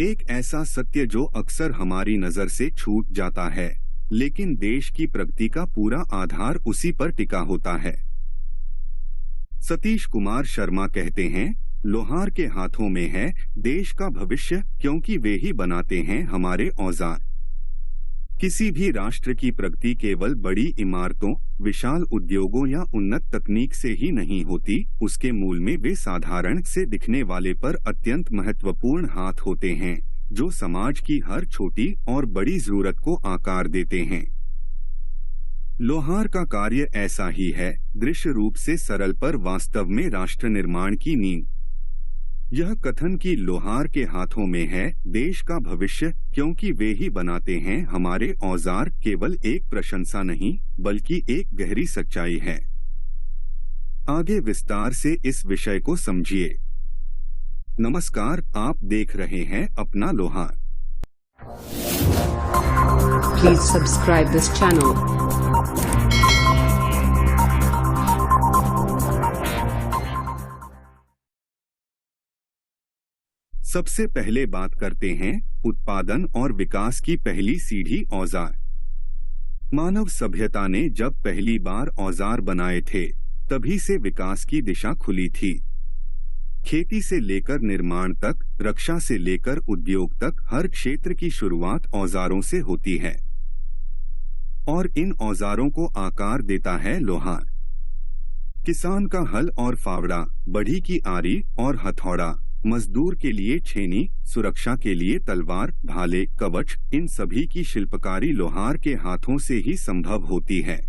एक ऐसा सत्य जो अक्सर हमारी नजर से छूट जाता है, लेकिन देश की प्रगति का पूरा आधार उसी पर टिका होता है। सतीश कुमार शर्मा कहते हैं, लोहार के हाथों में है देश का भविष्य, क्योंकि वे ही बनाते हैं हमारे औजार। किसी भी राष्ट्र की प्रगति केवल बड़ी इमारतों, विशाल उद्योगों या उन्नत तकनीक से ही नहीं होती, उसके मूल में वे साधारण से दिखने वाले पर अत्यंत महत्वपूर्ण हाथ होते हैं, जो समाज की हर छोटी और बड़ी जरूरत को आकार देते हैं। लोहार का कार्य ऐसा ही है, दृश्य रूप से सरल पर वास्तव में राष्ट्र निर्माण की नींव। यह कथन कि लोहार के हाथों में है देश का भविष्य, क्योंकि वे ही बनाते हैं हमारे औजार, केवल एक प्रशंसा नहीं बल्कि एक गहरी सच्चाई है। आगे विस्तार से इस विषय को समझिए। नमस्कार, आप देख रहे हैं अपना लोहार। Please subscribe this channel. सबसे पहले बात करते हैं उत्पादन और विकास की पहली सीढ़ी, औजार। मानव सभ्यता ने जब पहली बार औजार बनाए थे, तभी से विकास की दिशा खुली थी। खेती से लेकर निर्माण तक, रक्षा से लेकर उद्योग तक, हर क्षेत्र की शुरुआत औजारों से होती है और इन औजारों को आकार देता है लोहार। किसान का हल और फावड़ा, बढ़ी की आरी और हथौड़ा, मजदूर के लिए छेनी, सुरक्षा के लिए तलवार, भाले, कवच, इन सभी की शिल्पकारी लोहार के हाथों से ही संभव होती है।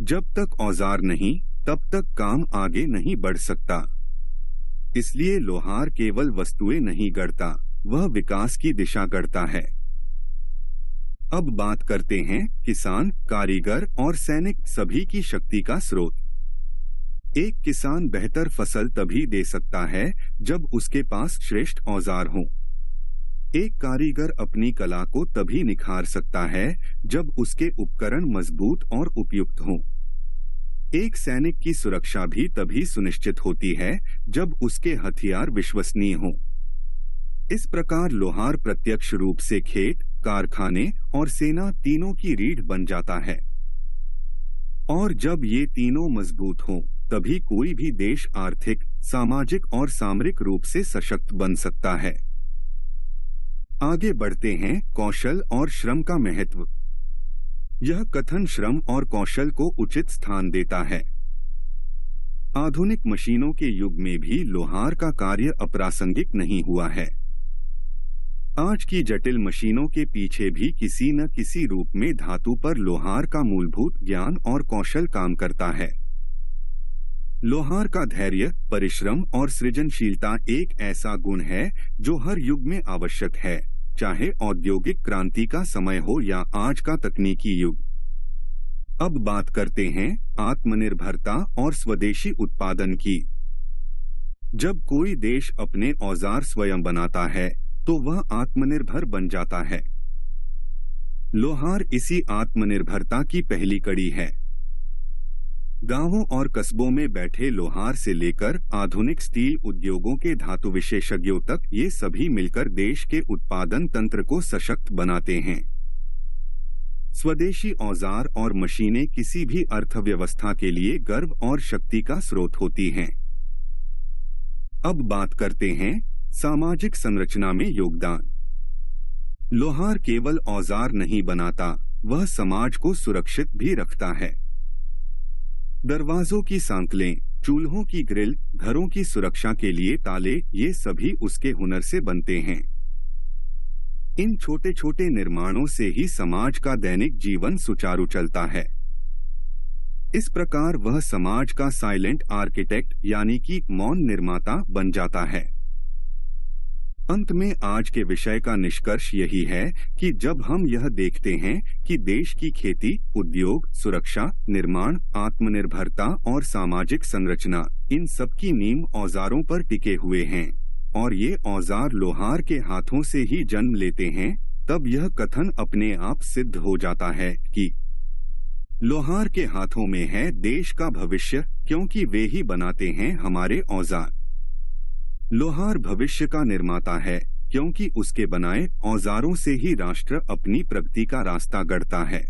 जब तक औजार नहीं, तब तक काम आगे नहीं बढ़ सकता। इसलिए लोहार केवल वस्तुएं नहीं गढ़ता, वह विकास की दिशा गढ़ता है। अब बात करते हैं किसान, कारीगर और सैनिक, सभी की शक्ति का स्रोत। एक किसान बेहतर फसल तभी दे सकता है जब उसके पास श्रेष्ठ औजार हों। एक कारीगर अपनी कला को तभी निखार सकता है जब उसके उपकरण मजबूत और उपयुक्त हों। एक सैनिक की सुरक्षा भी तभी सुनिश्चित होती है जब उसके हथियार विश्वसनीय हों। इस प्रकार लोहार प्रत्यक्ष रूप से खेत, कारखाने और सेना तीनों की रीढ़ बन जाता है। और जब ये तीनों मजबूत हों, तभी कोई भी देश आर्थिक, सामाजिक और सामरिक रूप से सशक्त बन सकता है। आगे बढ़ते हैं, कौशल और श्रम का महत्व। यह कथन श्रम और कौशल को उचित स्थान देता है। आधुनिक मशीनों के युग में भी लोहार का कार्य अप्रासंगिक नहीं हुआ है। आज की जटिल मशीनों के पीछे भी किसी न किसी रूप में धातु पर लोहार का मूलभूत ज्ञान और कौशल काम करता है। लोहार का धैर्य, परिश्रम और सृजनशीलता एक ऐसा गुण है जो हर युग में आवश्यक है, चाहे औद्योगिक क्रांति का समय हो या आज का तकनीकी युग। अब बात करते हैं आत्मनिर्भरता और स्वदेशी उत्पादन की। जब कोई देश अपने औजार स्वयं बनाता है, तो वह आत्मनिर्भर बन जाता है। लोहार इसी आत्मनिर्भरता की पहली कड़ी है। गांवों और कस्बों में बैठे लोहार से लेकर आधुनिक स्टील उद्योगों के धातु विशेषज्ञों तक, ये सभी मिलकर देश के उत्पादन तंत्र को सशक्त बनाते हैं। स्वदेशी औजार और मशीनें किसी भी अर्थव्यवस्था के लिए गर्व और शक्ति का स्रोत होती हैं। अब बात करते हैं सामाजिक संरचना में योगदान। लोहार केवल औजार नहीं बनाता, वह समाज को सुरक्षित भी रखता है। दरवाजों की सांकलें, चूल्हों की ग्रिल, घरों की सुरक्षा के लिए ताले, ये सभी उसके हुनर से बनते हैं। इन छोटे छोटे निर्माणों से ही समाज का दैनिक जीवन सुचारू चलता है। इस प्रकार वह समाज का साइलेंट आर्किटेक्ट यानी कि मौन निर्माता बन जाता है। अंत में आज के विषय का निष्कर्ष यही है कि जब हम यह देखते हैं कि देश की खेती, उद्योग, सुरक्षा, निर्माण, आत्मनिर्भरता और सामाजिक संरचना, इन सब की नींव औजारों पर टिके हुए हैं और ये औजार लोहार के हाथों से ही जन्म लेते हैं, तब यह कथन अपने आप सिद्ध हो जाता है कि लोहार के हाथों में है देश का भविष्य, क्योंकि वे ही बनाते हैं हमारे औजार। लोहार भविष्य का निर्माता है, क्योंकि उसके बनाए औजारों से ही राष्ट्र अपनी प्रगति का रास्ता गढ़ता है।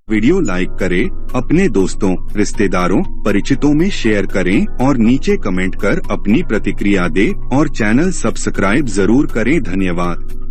वीडियो लाइक करें, अपने दोस्तों, रिश्तेदारों, परिचितों में शेयर करें और नीचे कमेंट कर अपनी प्रतिक्रिया दें और चैनल सब्सक्राइब जरूर करें। धन्यवाद।